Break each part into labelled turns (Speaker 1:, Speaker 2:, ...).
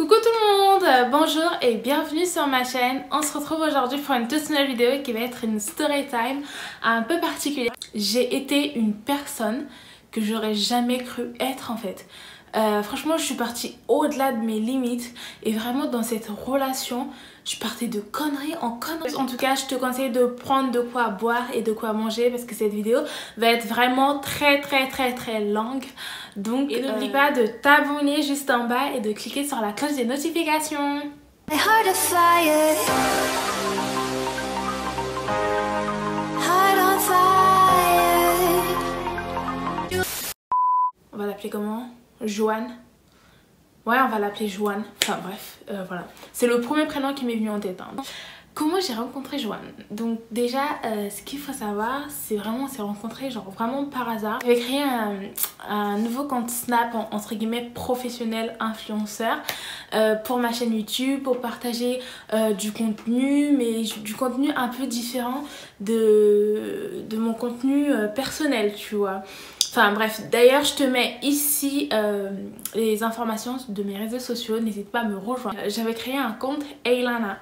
Speaker 1: Coucou tout le monde, bonjour et bienvenue sur ma chaîne. On se retrouve aujourd'hui pour une toute nouvelle vidéo qui va être une story time un peu particulière. J'ai été une personne que j'aurais jamais cru être en fait. Franchement je suis partie au-delà de mes limites et vraiment dans cette relation je partais de conneries en conneries. En tout cas je te conseille de prendre de quoi boire et de quoi manger parce que cette vidéo va être vraiment très longue. Donc n'oublie pas de t'abonner juste en bas et de cliquer sur la cloche des notifications. On va l'appeler comment? Joanne. Ouais, on va l'appeler Joanne. Enfin bref, voilà. C'est le premier prénom qui m'est venu en tête. Hein. Comment j'ai rencontré Joanne? Donc déjà, ce qu'il faut savoir, c'est vraiment, on s'est rencontrés genre vraiment par hasard. J'avais créé un nouveau compte Snap, entre guillemets, professionnel influenceur pour ma chaîne YouTube, pour partager du contenu, mais du contenu un peu différent de mon contenu personnel, tu vois. Enfin bref, d'ailleurs je te mets ici les informations de mes réseaux sociaux, n'hésite pas à me rejoindre. J'avais créé un compte Aylana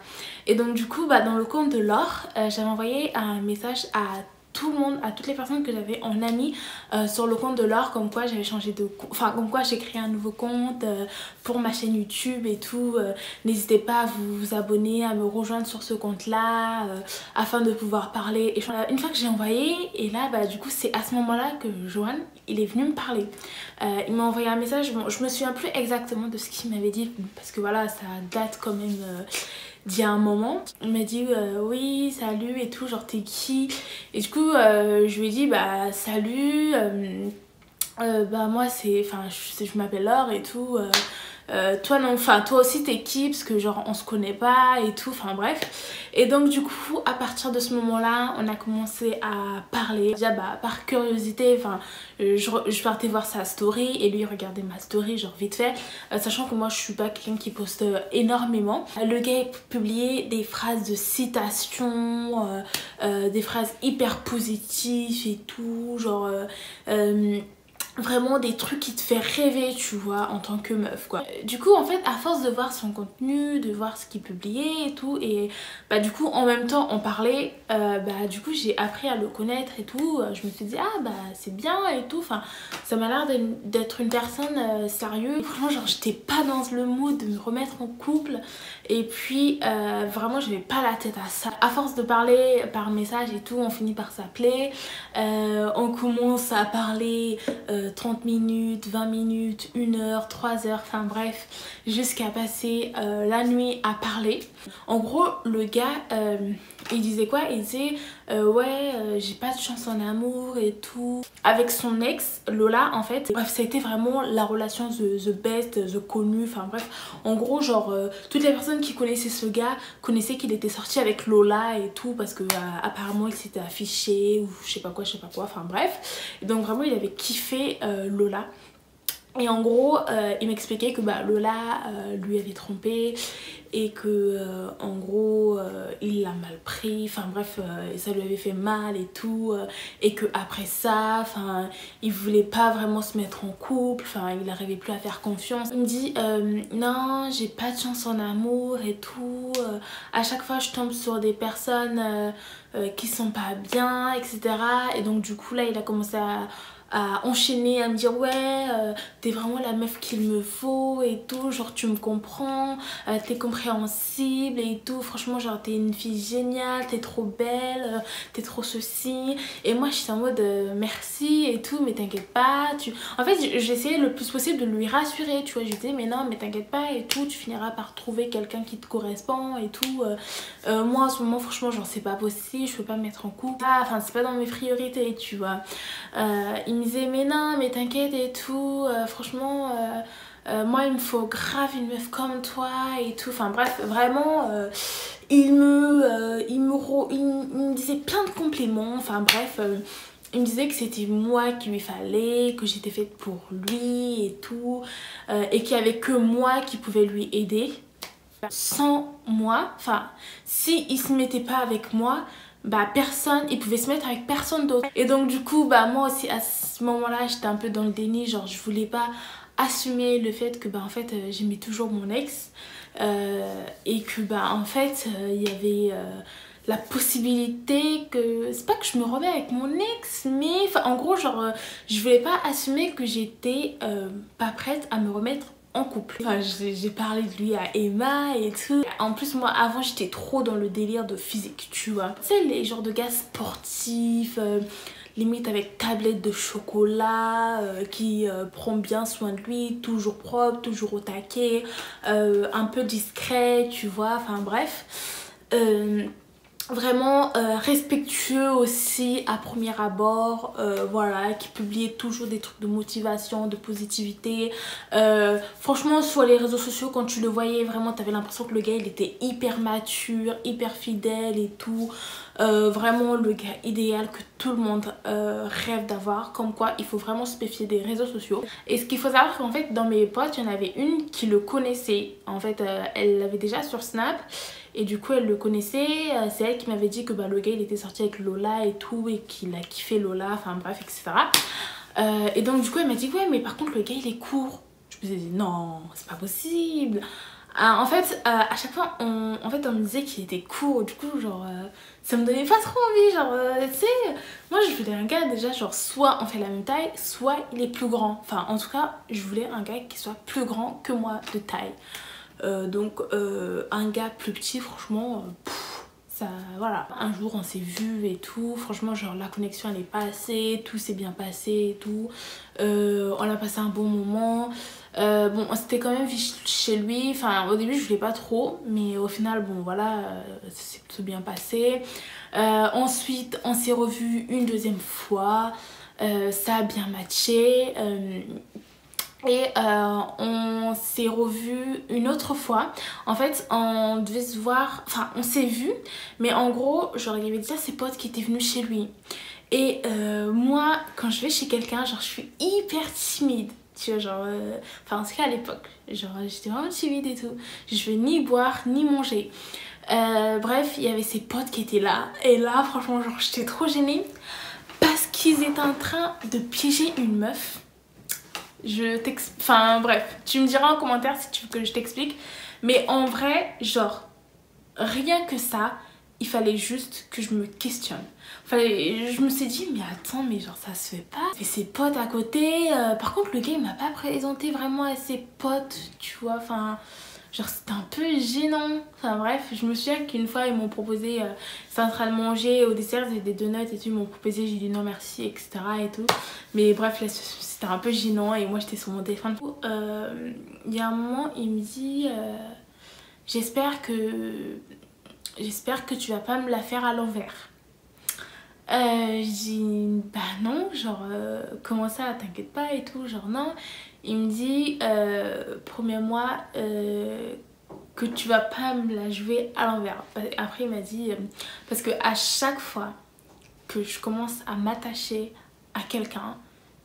Speaker 1: et donc du coup dans le compte de Laure, j'avais envoyé un message à tout le monde, à toutes les personnes que j'avais en ami sur le compte de Laure, comme quoi j'avais changé de compte, enfin comme quoi j'ai créé un nouveau compte pour ma chaîne YouTube et tout. N'hésitez pas à vous abonner, à me rejoindre sur ce compte là afin de pouvoir parler. Et une fois que j'ai envoyé, et là du coup c'est à ce moment là que Joanne il est venu me parler. Il m'a envoyé un message, bon, je me souviens plus exactement de ce qu'il m'avait dit parce que voilà ça date quand même d'il y a un moment. Il m'a dit oui salut et tout, genre t'es qui? Et du coup je lui ai dit bah salut, bah moi c'est, enfin je m'appelle Laure et tout, toi non, enfin toi aussi t'es qui? Parce que genre on se connaît pas et tout, enfin bref. Et donc du coup à partir de ce moment là on a commencé à parler. Déjà bah par curiosité, enfin je partais voir sa story et lui il regardait ma story genre vite fait, sachant que moi je suis pas quelqu'un qui poste énormément. Le gars publiait des phrases de citation, des phrases hyper positives et tout, genre vraiment des trucs qui te fait rêver, tu vois, en tant que meuf quoi. Du coup en fait à force de voir son contenu, de voir ce qu'il publiait et tout, et bah du coup en même temps on parlait, bah du coup j'ai appris à le connaître et tout. Je me suis dit ah bah c'est bien et tout, enfin ça m'a l'air d'être une personne sérieuse. Franchement genre j'étais pas dans le mood de me remettre en couple et puis vraiment j'avais pas la tête à ça. À force de parler par message et tout, on finit par s'appeler, on commence à parler 30 minutes, 20 minutes, 1 heure, 3 heures, enfin bref, jusqu'à passer la nuit à parler. En gros, le gars, il disait quoi? Il disait ouais, j'ai pas de chance en amour et tout. Avec son ex, Lola, en fait. Bref, ça a été vraiment la relation the best, the connu, enfin bref. En gros, genre, toutes les personnes qui connaissaient ce gars connaissaient qu'il était sorti avec Lola et tout, parce que apparemment il s'était affiché ou je sais pas quoi, enfin bref. Et donc vraiment, il avait kiffé Lola. Et en gros il m'expliquait que bah, Lola lui avait trompé et que en gros il l'a mal pris, enfin bref ça lui avait fait mal et tout, et que après ça enfin il voulait pas vraiment se mettre en couple, enfin il n'arrivait plus à faire confiance. Il me dit non j'ai pas de chance en amour et tout, à chaque fois je tombe sur des personnes qui sont pas bien, etc. Et donc du coup là il a commencé à enchaîner, à me dire ouais t'es vraiment la meuf qu'il me faut et tout, genre tu me comprends, t'es compréhensible et tout, franchement genre t'es une fille géniale, t'es trop belle, t'es trop ceci. Et moi j'étais en mode merci et tout, mais t'inquiète pas, en fait j'essayais le plus possible de lui rassurer, tu vois, je disais mais non mais t'inquiète pas et tout, tu finiras par trouver quelqu'un qui te correspond et tout. Moi en ce moment franchement genre c'est pas possible, je peux pas me mettre en couple, enfin c'est pas dans mes priorités, tu vois. Il me disait mais non mais t'inquiète et tout, franchement moi il me faut grave une meuf comme toi et tout, enfin bref vraiment il me disait plein de compliments, enfin bref il me disait que c'était moi qu'il lui fallait, que j'étais faite pour lui et tout, et qu'il n'y avait que moi qui pouvais lui aider. Sans moi, enfin si il se mettait pas avec moi, bah personne, il pouvait se mettre avec personne d'autre. Et donc du coup bah moi aussi à ce moment là j'étais un peu dans le déni, genre je voulais pas assumer le fait que bah en fait j'aimais toujours mon ex et que bah en fait il y avait la possibilité que c'est pas que je me remets avec mon ex, mais enfin en gros genre je voulais pas assumer que j'étais pas prête à me remettre en couple. Enfin j'ai parlé de lui à Emma et tout. En plus moi avant j'étais trop dans le délire de physique, tu vois, tu sais les genres de gars sportifs limite avec tablette de chocolat, qui prend bien soin de lui, toujours propre, toujours au taquet, un peu discret, tu vois, enfin bref. Vraiment respectueux aussi à premier abord, voilà, qui publiait toujours des trucs de motivation, de positivité. Franchement sur les réseaux sociaux quand tu le voyais vraiment t'avais l'impression que le gars il était hyper mature, hyper fidèle et tout. Vraiment le gars idéal que tout le monde rêve d'avoir, comme quoi il faut vraiment se méfier des réseaux sociaux. Et ce qu'il faut savoir qu'en fait dans mes potes il y en avait une qui le connaissait, en fait elle l'avait déjà sur Snap. Et du coup elle le connaissait, c'est elle qui m'avait dit que bah, le gars il était sorti avec Lola et tout et qu'il a kiffé Lola, enfin bref etc. Et donc du coup elle m'a dit ouais mais par contre le gars il est court. Je me suis dit non c'est pas possible. En fait à chaque fois on me disait qu'il était court, du coup genre ça me donnait pas trop envie, genre tu sais moi je voulais un gars déjà genre soit on fait la même taille soit il est plus grand, enfin en tout cas je voulais un gars qui soit plus grand que moi de taille. Donc un gars plus petit franchement ça voilà. Un jour on s'est vu et tout, franchement genre la connexion elle est passée, tout s'est bien passé et tout, on a passé un bon moment. Bon on s'était quand même vu chez lui, enfin au début je voulais pas trop mais au final bon voilà ça s'est plutôt bien passé. Ensuite on s'est revu une deuxième fois, ça a bien matché. Et on s'est revu une autre fois. En fait on devait se voir, enfin on s'est vu mais en gros genre il y avait déjà ses potes qui étaient venus chez lui. Et moi quand je vais chez quelqu'un genre je suis hyper timide, tu vois genre enfin en tout cas à l'époque genre j'étais vraiment timide et tout, je veux ni boire ni manger. Bref il y avait ses potes qui étaient là et là franchement genre j'étais trop gênée parce qu'ils étaient en train de piéger une meuf. Enfin bref, tu me diras en commentaire si tu veux que je t'explique. Mais en vrai, genre, rien que ça, il fallait juste que je me questionne. Enfin, je me suis dit, mais attends, mais genre ça se fait pas. Et ses potes à côté, par contre le gars il m'a pas présenté vraiment à ses potes, tu vois, enfin... Genre c'était un peu gênant. Enfin bref, je me souviens qu'une fois ils m'ont proposé, c'est en train de manger au dessert, c'était des donuts et tout, ils m'ont proposé, j'ai dit non merci etc et tout. Mais bref là c'était un peu gênant et moi j'étais sur mon téléphone. Il y a un moment il me dit j'espère que tu vas pas me la faire à l'envers. Je dis bah non, genre comment ça t'inquiète pas et tout, genre non. Il me dit promets-moi que tu vas pas me la jouer à l'envers. Après il m'a dit parce que à chaque fois que je commence à m'attacher à quelqu'un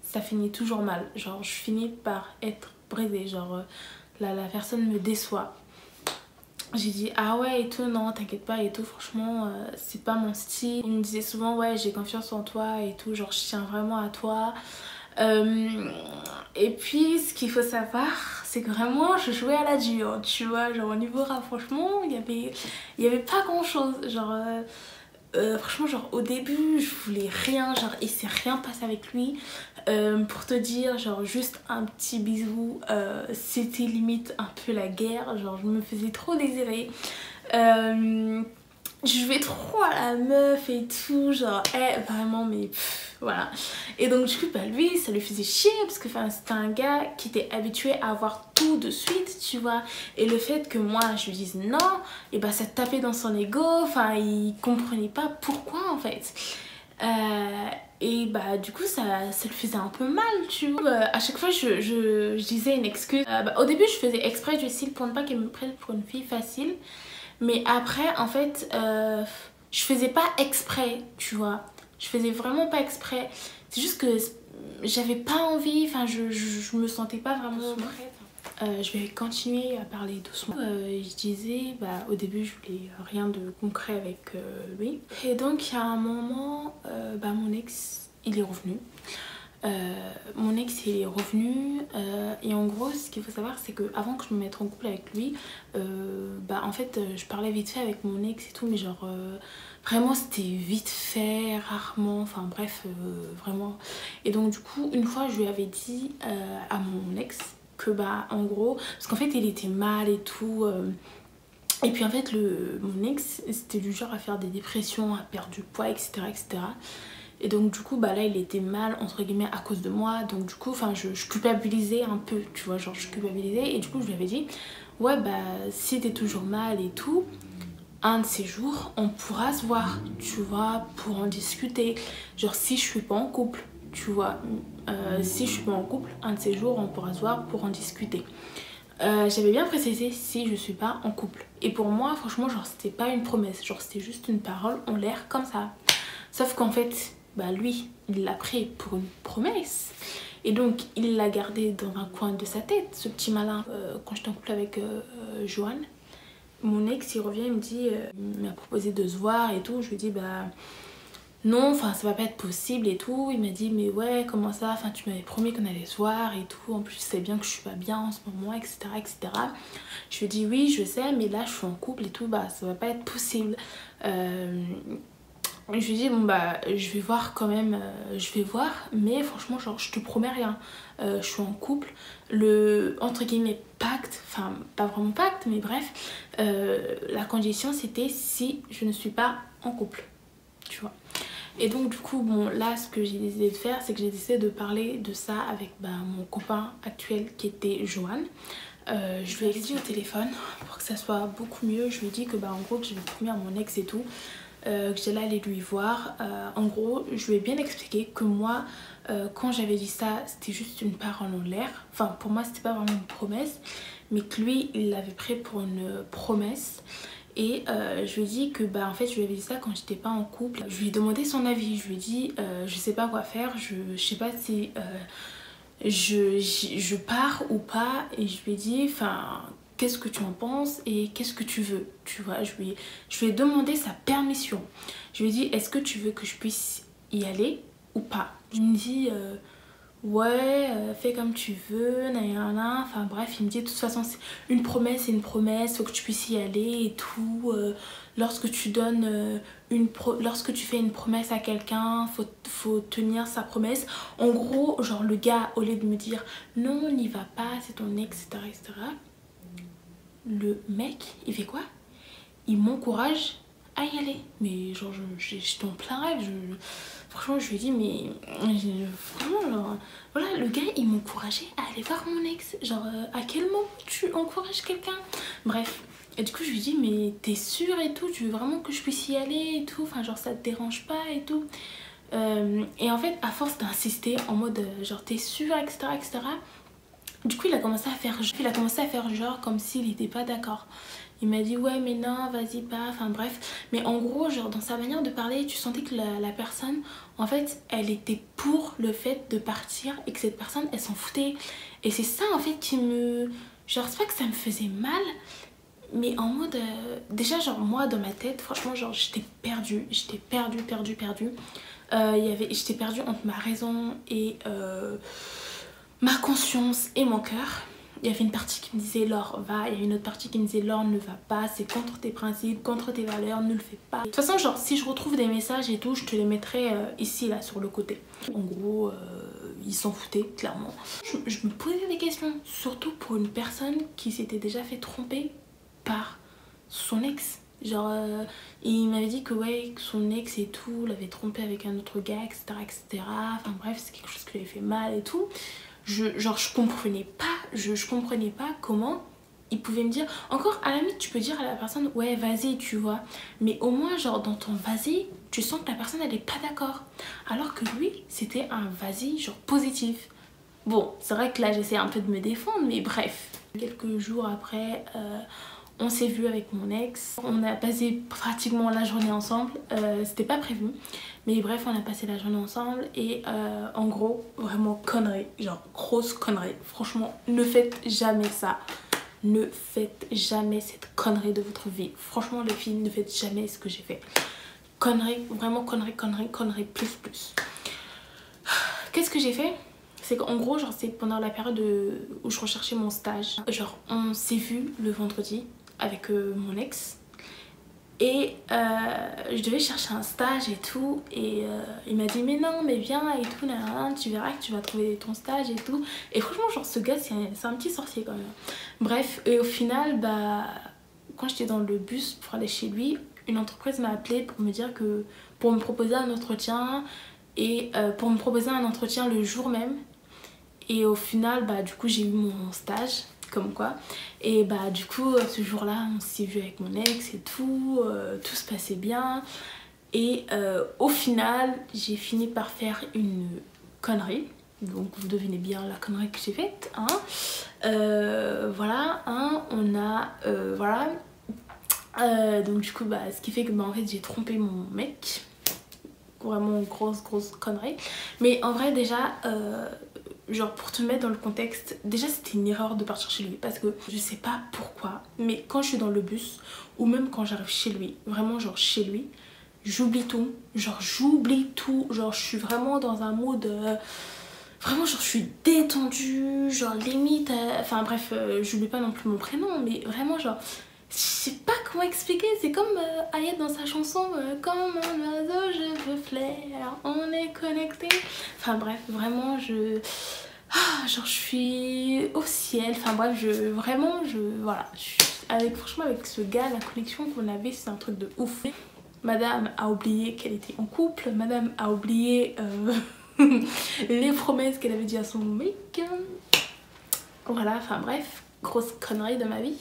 Speaker 1: ça finit toujours mal, genre je finis par être brisée, genre la personne me déçoit. J'ai dit ah ouais et tout, non t'inquiète pas et tout, franchement c'est pas mon style. Il me disait souvent ouais j'ai confiance en toi et tout, genre je tiens vraiment à toi. Et puis ce qu'il faut savoir c'est que vraiment je jouais à la dure, tu vois, genre au niveau rapprochement il y avait pas grand chose, genre franchement genre au début je voulais rien, genre il s'est rien passé avec lui. Pour te dire genre juste un petit bisou c'était limite un peu la guerre, genre je me faisais trop désirer. Je jouais trop à la meuf et tout, genre vraiment mais voilà. Et donc du coup bah lui ça lui faisait chier parce que c'était un gars qui était habitué à avoir tout de suite, tu vois, et le fait que moi je lui dise non et bah ça tapait dans son ego, enfin il comprenait pas pourquoi en fait. Et bah du coup ça le faisait un peu mal, tu vois. À chaque fois je disais une excuse. Au début je faisais exprès du style pour ne pas qu'elle me prenne pour une fille facile. Mais après en fait je faisais pas exprès, tu vois. Je faisais vraiment pas exprès. C'est juste que j'avais pas envie, enfin je me sentais pas vraiment prête. Je vais continuer à parler doucement. Je disais, au début je voulais rien de concret avec lui. Et donc il y a un moment, mon ex il est revenu. mon ex il est revenu et en gros ce qu'il faut savoir c'est que avant que je me mette en couple avec lui en fait je parlais vite fait avec mon ex et tout, mais genre vraiment c'était vite fait, rarement, enfin bref vraiment. Et donc du coup une fois je lui avais dit à mon ex que en gros, parce qu'en fait il était mal et tout et puis en fait mon ex c'était du genre à faire des dépressions, à perdre du poids, etc., etc. Et donc du coup là il était mal entre guillemets à cause de moi, donc du coup enfin je culpabilisais un peu, tu vois, genre je culpabilisais. Et du coup je lui avais dit ouais si t'es toujours mal et tout, un de ces jours on pourra se voir, tu vois, pour en discuter, genre si je suis pas en couple, tu vois, si je suis pas en couple, un de ces jours on pourra se voir pour en discuter. J'avais bien précisé si je suis pas en couple. Et pour moi franchement genre c'était pas une promesse, genre c'était juste une parole en l'air comme ça. Sauf qu'en fait lui il l'a pris pour une promesse et donc il l'a gardé dans un coin de sa tête, ce petit malin. Quand j'étais en couple avec Johan, mon ex il revient, il me dit il m'a proposé de se voir et tout. Je lui dis non, enfin ça va pas être possible et tout. Il m'a dit mais ouais comment ça, enfin tu m'avais promis qu'on allait se voir et tout, en plus tu sais bien que je suis pas bien en ce moment, etc., etc. Je lui dis oui je sais, mais là je suis en couple et tout, ça va pas être possible. Je lui dis je vais voir quand même, je vais voir, mais franchement genre je te promets rien. Je suis en couple, le entre guillemets pacte, enfin pas vraiment pacte mais bref, la condition c'était si je ne suis pas en couple, tu vois. Et donc du coup là ce que j'ai décidé de faire c'est que j'ai décidé de parler de ça avec mon copain actuel qui était Johan. Je lui ai dit au téléphone pour que ça soit beaucoup mieux. Je lui ai dit que en gros que j'avais promis à mon ex et tout, que j'allais aller lui voir. En gros je lui ai bien expliqué que moi quand j'avais dit ça c'était juste une parole en l'air, enfin pour moi c'était pas vraiment une promesse, mais que lui il l'avait pris pour une promesse. Et je lui ai dit que en fait je lui avais dit ça quand j'étais pas en couple. Je lui ai demandé son avis, je lui ai dit je sais pas quoi faire, je sais pas si je pars ou pas. Et je lui ai dit enfin qu'est-ce que tu en penses et qu'est-ce que tu veux, tu vois. Je lui ai demandé sa permission. Je lui ai dit est-ce que tu veux que je puisse y aller ou pas. Il me dit ouais fais comme tu veux, nanana. Enfin bref il me dit de toute façon c'est une promesse, faut que tu puisses y aller et tout. Lorsque tu donnes lorsque tu fais une promesse à quelqu'un, faut tenir sa promesse. En gros genre le gars au lieu de me dire non n'y va pas c'est ton ex, etc., etc., le mec il fait quoi, il m'encourage à y aller. Mais genre j'étais en plein rêve, franchement je lui ai dit mais vraiment genre voilà, le gars il m'encourageait à aller voir mon ex, genre à quel moment tu encourages quelqu'un, bref. Et du coup je lui dis mais t'es sûre et tout, tu veux vraiment que je puisse y aller et tout, enfin genre ça te dérange pas et tout. Et en fait à force d'insister en mode genre t'es sûre, etc., etc., du coup il a commencé à faire genre comme s'il était pas d'accord. Il m'a dit ouais mais non vas-y pas, enfin bref. Mais en gros genre dans sa manière de parler tu sentais que la personne en fait elle était pour le fait de partir et que cette personne elle s'en foutait. Et c'est ça en fait qui me... genre c'est pas que ça me faisait mal, mais en mode déjà genre moi dans ma tête franchement genre j'étais perdue, j'étais perdue. J'étais perdue entre ma raison et ma conscience et mon cœur. Il y avait une partie qui me disait Laure va, il y avait une autre partie qui me disait Laure ne va pas, c'est contre tes principes, contre tes valeurs, ne le fais pas. De toute façon genre si je retrouve des messages et tout je te les mettrai ici là sur le côté. En gros ils s'en foutaient clairement. Je me posais des questions, surtout pour une personne qui s'était déjà fait tromper par son ex. Genre il m'avait dit que ouais que son ex et tout l'avait trompé avec un autre gars, etc., etc. Enfin bref c'est quelque chose qui lui avait fait mal et tout. Je comprenais pas comment il pouvait me dire. Encore à la limite tu peux dire à la personne ouais vas-y tu vois, mais au moins genre dans ton vas-y tu sens que la personne elle est pas d'accord, alors que lui c'était un vas-y genre positif. Bon c'est vrai que là j'essaie un peu de me défendre mais bref. Quelques jours après on s'est vu avec mon ex, on a passé pratiquement la journée ensemble, c'était pas prévu. Mais bref, on a passé la journée ensemble et en gros, vraiment connerie, genre grosse connerie. Franchement, ne faites jamais ça. Ne faites jamais cette connerie de votre vie. Franchement, les filles, ne faites jamais ce que j'ai fait. Connerie, vraiment connerie, plus. qu'est-ce que j'ai fait? C'est qu'en gros, genre c'est pendant la période où je recherchais mon stage. Genre on s'est vu le vendredi avec mon ex. Et je devais chercher un stage et tout. Et il m'a dit mais non mais viens et tout, nanana, tu verras que tu vas trouver ton stage et tout. Et franchement genre ce gars c'est un petit sorcier quand même. Bref, et au final bah quand j'étais dans le bus pour aller chez lui, une entreprise m'a appelé pour me dire que pour me proposer un entretien. Et pour me proposer un entretien le jour même. Et au final bah du coup j'ai eu mon stage comme quoi. Et bah du coup ce jour là on s'est vu avec mon ex et tout, tout se passait bien. Et au final j'ai fini par faire une connerie. Donc vous devinez bien la connerie que j'ai faite hein. Voilà hein, on a voilà. Donc du coup bah ce qui fait que bah, en fait j'ai trompé mon mec. Vraiment grosse connerie. Mais en vrai déjà genre pour te mettre dans le contexte, déjà c'était une erreur de partir chez lui parce que je sais pas pourquoi, mais quand je suis dans le bus ou même quand j'arrive chez lui, vraiment genre chez lui, j'oublie tout, genre je suis vraiment dans un mood vraiment genre je suis détendue, genre limite enfin bref, j'oublie pas non plus mon prénom mais vraiment genre je sais pas comment expliquer, c'est comme Ayette dans sa chanson comme un oiseau je veux flair, on est connecté. Enfin bref, vraiment genre je suis au ciel, enfin bref, voilà, franchement avec ce gars, la connexion qu'on avait c'est un truc de ouf. Madame a oublié qu'elle était en couple, madame a oublié les promesses qu'elle avait dit à son mec. Voilà, enfin bref, grosse connerie de ma vie.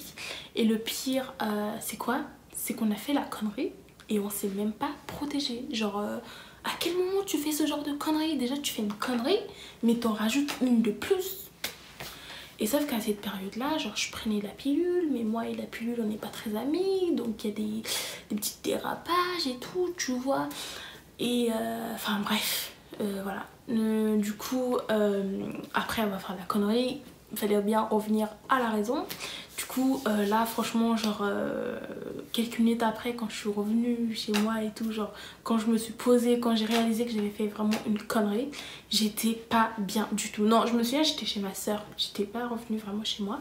Speaker 1: Et le pire, c'est quoi? C'est qu'on a fait la connerie et on s'est même pas protégé. Genre, à quel moment tu fais ce genre de connerie? Déjà, tu fais une connerie, mais t'en rajoutes une de plus. Et sauf qu'à cette période-là, genre, je prenais la pilule, mais moi et la pilule, on n'est pas très amis. Donc, il y a des petits dérapages et tout, tu vois. Et, enfin, bref, voilà. Du coup, après avoir fait la connerie, il fallait bien revenir à la raison. Du coup là franchement genre quelques minutes après quand je suis revenue chez moi et tout, genre quand je me suis posée, quand j'ai réalisé que j'avais fait vraiment une connerie, j'étais pas bien du tout. Non je me souviens j'étais chez ma soeur, j'étais pas revenue vraiment chez moi.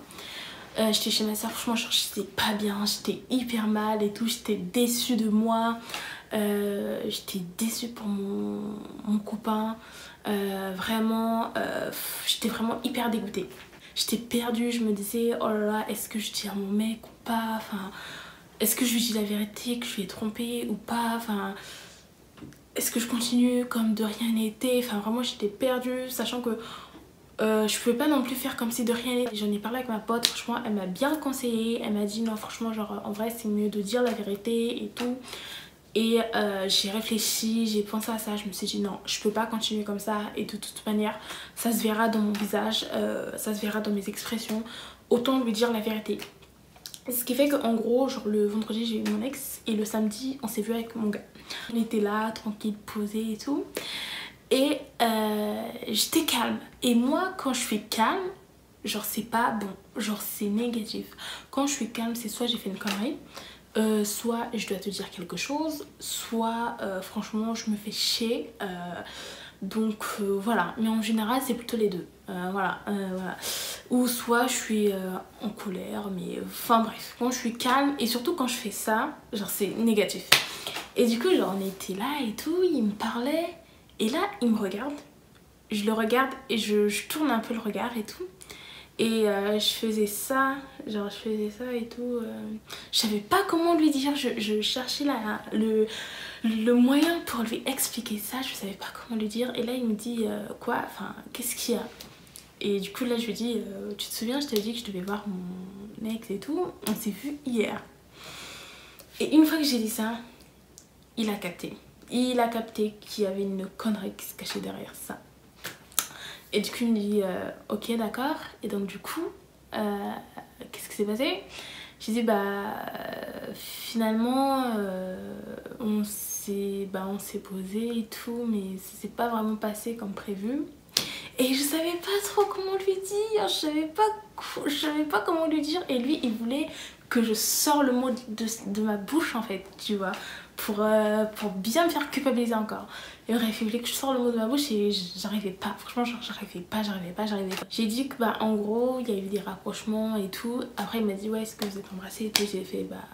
Speaker 1: J'étais chez ma soeur, franchement genre j'étais pas bien, j'étais hyper mal et tout, j'étais déçue de moi. J'étais déçue pour mon copain. Vraiment j'étais vraiment hyper dégoûtée. J'étais perdue, je me disais oh là là, est-ce que je dis à mon mec ou pas, enfin est-ce que je lui dis la vérité, que je lui ai trompé ou pas, enfin est-ce que je continue comme de rien n'était, enfin vraiment j'étais perdue, sachant que je pouvais pas non plus faire comme si de rien n'était. J'en ai parlé avec ma pote, franchement elle m'a bien conseillé, elle m'a dit non franchement genre en vrai c'est mieux de dire la vérité et tout. Et j'ai réfléchi, j'ai pensé à ça, je me suis dit non, je peux pas continuer comme ça et de toute manière ça se verra dans mon visage, ça se verra dans mes expressions, autant lui dire la vérité. Ce qui fait qu'en gros, genre le vendredi j'ai eu mon ex et le samedi on s'est vu avec mon gars. On était là, tranquille, posé et tout. Et j'étais calme. Et moi quand je suis calme, genre c'est pas bon, genre c'est négatif. Quand je suis calme c'est soit j'ai fait une connerie, soit je dois te dire quelque chose, soit franchement je me fais chier, donc voilà, mais en général c'est plutôt les deux, voilà. Ou soit je suis en colère, mais enfin bref, quand je suis calme et surtout quand je fais ça, genre c'est négatif. Et du coup genre on était là et tout, il me parlait et là il me regarde, je le regarde et je tourne un peu le regard et tout. Et je faisais ça, genre je faisais ça et tout. Je savais pas comment lui dire, je cherchais le moyen pour lui expliquer ça, je savais pas comment lui dire. Et là il me dit quoi, enfin qu'est-ce qu'il y a? Et du coup là je lui dis tu te souviens je t'avais dit que je devais voir mon ex et tout, on s'est vu hier. Et une fois que j'ai dit ça, il a capté. Il a capté qu'il y avait une connerie qui se cachait derrière ça. Et du coup il me dit ok d'accord. Et donc du coup qu'est-ce qui s'est passé? J'ai dit bah finalement on s'est posé et tout, mais ça s'est pas vraiment passé comme prévu. Et je savais pas trop comment lui dire, je savais pas comment lui dire. Et lui il voulait que je sors le mot de ma bouche en fait, tu vois, pour bien me faire culpabiliser encore. Et bref, il voulait que je sors le mot de ma bouche et j'arrivais pas, franchement j'arrivais pas. J'ai dit que bah en gros il y a eu des rapprochements et tout. Après il m'a dit ouais, est-ce que vous êtes embrassés et tout. J'ai fait bah,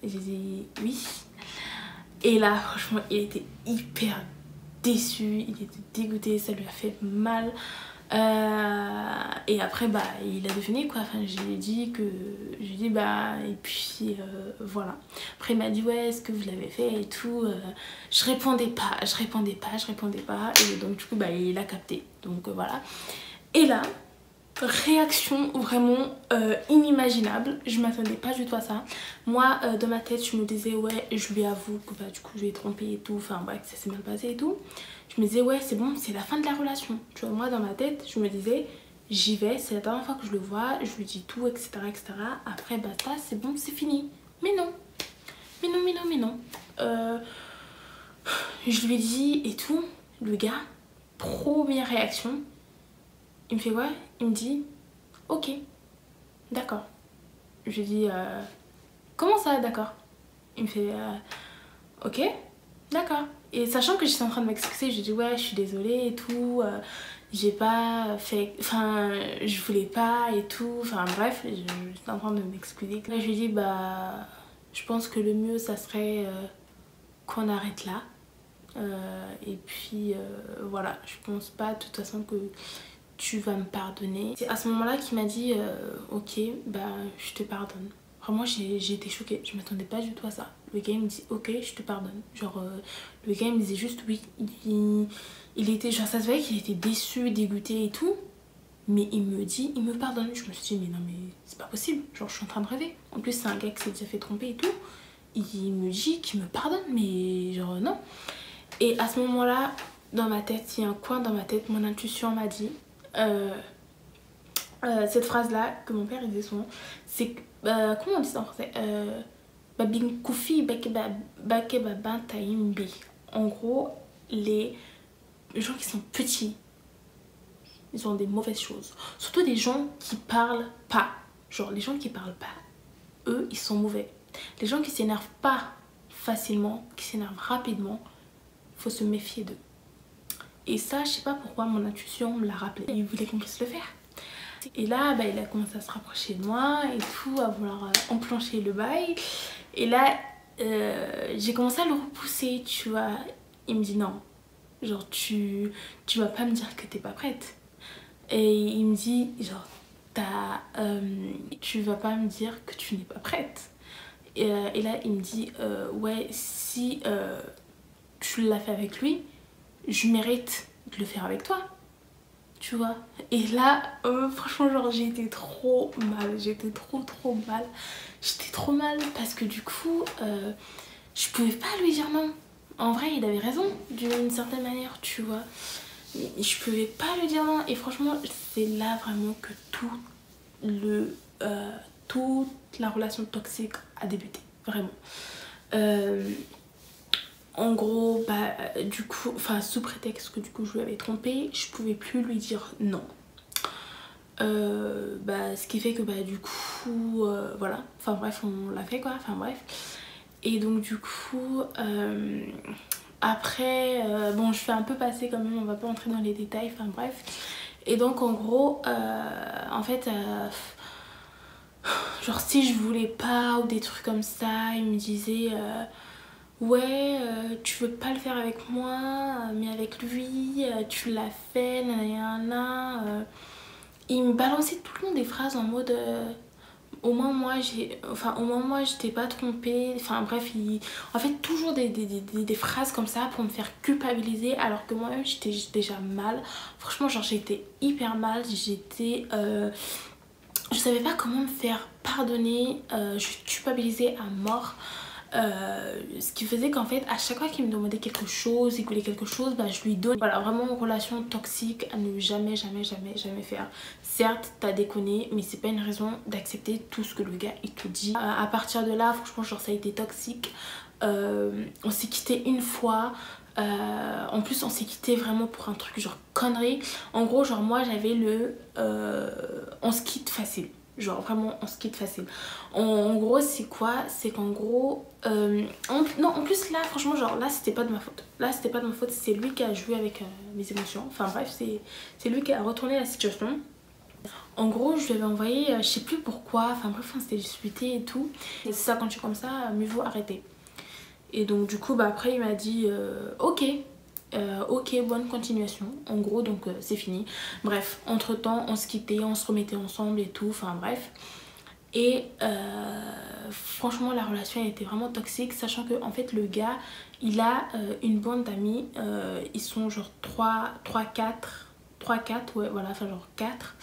Speaker 1: j'ai dit oui. Et là franchement il était hyper déçu, il était dégoûté, ça lui a fait mal. Et après bah il a deviné quoi, enfin j'ai dit bah et puis voilà. Après il m'a dit ouais, est-ce que vous l'avez fait et tout. Je répondais pas et donc du coup bah il a capté, donc voilà. Et là, réaction vraiment inimaginable, je m'attendais pas du tout à ça. Moi dans ma tête je me disais ouais, je lui avoue que bah du coup je l'ai trompé et tout, enfin bref, ça s'est mal passé et tout. Je me disais ouais c'est bon, c'est la fin de la relation, tu vois. Moi dans ma tête je me disais j'y vais, c'est la dernière fois que je le vois, je lui dis tout, etc., après basta, c'est bon, c'est fini. Mais non, je lui ai dit et tout. Le gars, première réaction, il me fait ouais, il me dit ok, d'accord. Je lui dis comment ça d'accord? Il me fait ok, d'accord. Et sachant que j'étais en train de m'excuser, je dis ouais je suis désolée et tout, j'ai pas fait, enfin je voulais pas et tout, enfin bref, j'étais en train de m'excuser. Là je lui dis bah je pense que le mieux ça serait qu'on arrête là. Et puis voilà, je pense pas de toute façon que tu vas me pardonner. C'est à ce moment là qu'il m'a dit ok bah je te pardonne. Vraiment j'ai été choquée, je m'attendais pas du tout à ça. Le gars il me dit ok je te pardonne. Genre le gars il me disait juste oui. Il était genre, ça se voyait qu'il était déçu, dégoûté et tout. Mais il me dit il me pardonne. Je me suis dit mais non mais c'est pas possible, genre je suis en train de rêver. En plus c'est un gars qui s'est déjà fait tromper et tout. Il me dit qu'il me pardonne mais genre non. Et à ce moment là dans ma tête, il y a un coin dans ma tête, mon intuition m'a dit cette phrase là que mon père disait souvent, c'est comment on dit ça en français, babin koufi bakeba taimbi. En gros les gens qui sont petits, ils ont des mauvaises choses, surtout des gens qui parlent pas. Genre les gens qui parlent pas, eux ils sont mauvais. Les gens qui s'énervent pas facilement, qui s'énervent rapidement, faut se méfier d'eux. Et ça je sais pas pourquoi mon intuition me l'a rappelé, il voulait qu'on puisse le faire. Et là bah, il a commencé à se rapprocher de moi et tout, à vouloir enclencher le bail. Et là j'ai commencé à le repousser, tu vois. Il me dit non, genre tu vas pas me dire que t'es pas prête. Et il me dit genre tu vas pas me dire que tu n'es pas prête. Et là il me dit ouais si tu l'as fait avec lui, je mérite de le faire avec toi, tu vois. Et là franchement genre j'ai été trop mal, j'étais trop mal, j'étais trop mal parce que du coup je pouvais pas lui dire non. En vrai il avait raison d'une certaine manière, tu vois. Je pouvais pas lui dire non. Et franchement c'est là vraiment que toute la relation toxique a débuté, vraiment. En gros bah du coup, enfin sous prétexte que du coup je lui avais trompé, je pouvais plus lui dire non. Bah ce qui fait que bah du coup voilà, enfin bref on l'a fait quoi, enfin bref. Et donc du coup après bon je fais un peu passer quand même, on va pas entrer dans les détails, enfin bref. Et donc en gros en fait genre si je voulais pas ou des trucs comme ça, il me disait ouais tu veux pas le faire avec moi mais avec lui tu l'as fait nanana. Il me balançait tout le long des phrases en mode au moins moi je t'ai pas trompé, enfin bref en fait toujours des phrases comme ça pour me faire culpabiliser alors que moi-même j'étais déjà mal. Franchement genre j'étais hyper mal, je savais pas comment me faire pardonner, je culpabilisais à mort. Ce qui faisait qu'en fait à chaque fois qu'il me demandait quelque chose, il voulait quelque chose, bah je lui donne. Voilà, vraiment une relation toxique à ne jamais faire. Certes t'as déconné mais c'est pas une raison d'accepter tout ce que le gars il te dit. À partir de là franchement genre ça a été toxique. On s'est quitté une fois. En plus on s'est quitté vraiment pour un truc genre connerie. En gros genre moi j'avais le on se quitte facile. genre vraiment on se quitte facile. En gros c'est quoi, c'est qu'en gros non en plus là franchement genre là c'était pas de ma faute, là c'était pas de ma faute, c'est lui qui a joué avec mes émotions, enfin bref c'est lui qui a retourné la situation. En gros je lui avais envoyé je sais plus pourquoi, enfin bref on s'était disputé et tout, et c'est ça, quand tu es comme ça mieux vaut arrêter. Et donc du coup bah après il m'a dit ok. Ok, bonne continuation, en gros, donc c'est fini. Bref, entre temps on se quittait, on se remettait ensemble et tout, enfin bref. Et franchement la relation elle était vraiment toxique, sachant que en fait le gars il a une bande d'amis, ils sont genre 3, 4, ouais voilà, enfin genre 4.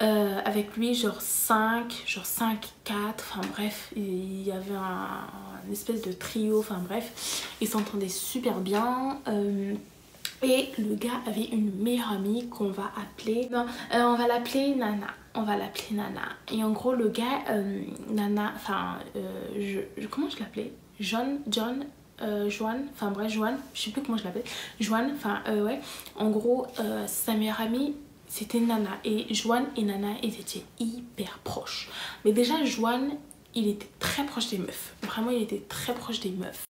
Speaker 1: Avec lui genre 5, 4, enfin bref, il y avait un espèce de trio, enfin bref, ils s'entendaient super bien. Et le gars avait une meilleure amie qu'on va appeler, non, on va l'appeler Nana, on va l'appeler Nana. Et en gros le gars, Nana, enfin, comment je l'appelais, John, Joanne, enfin bref Joanne, je sais plus comment je l'appelle, Joanne, enfin ouais, en gros sa meilleure amie c'était Nana, et Joanne et Nana ils étaient hyper proches. Mais déjà Joanne il était très proche des meufs, vraiment il était très proche des meufs.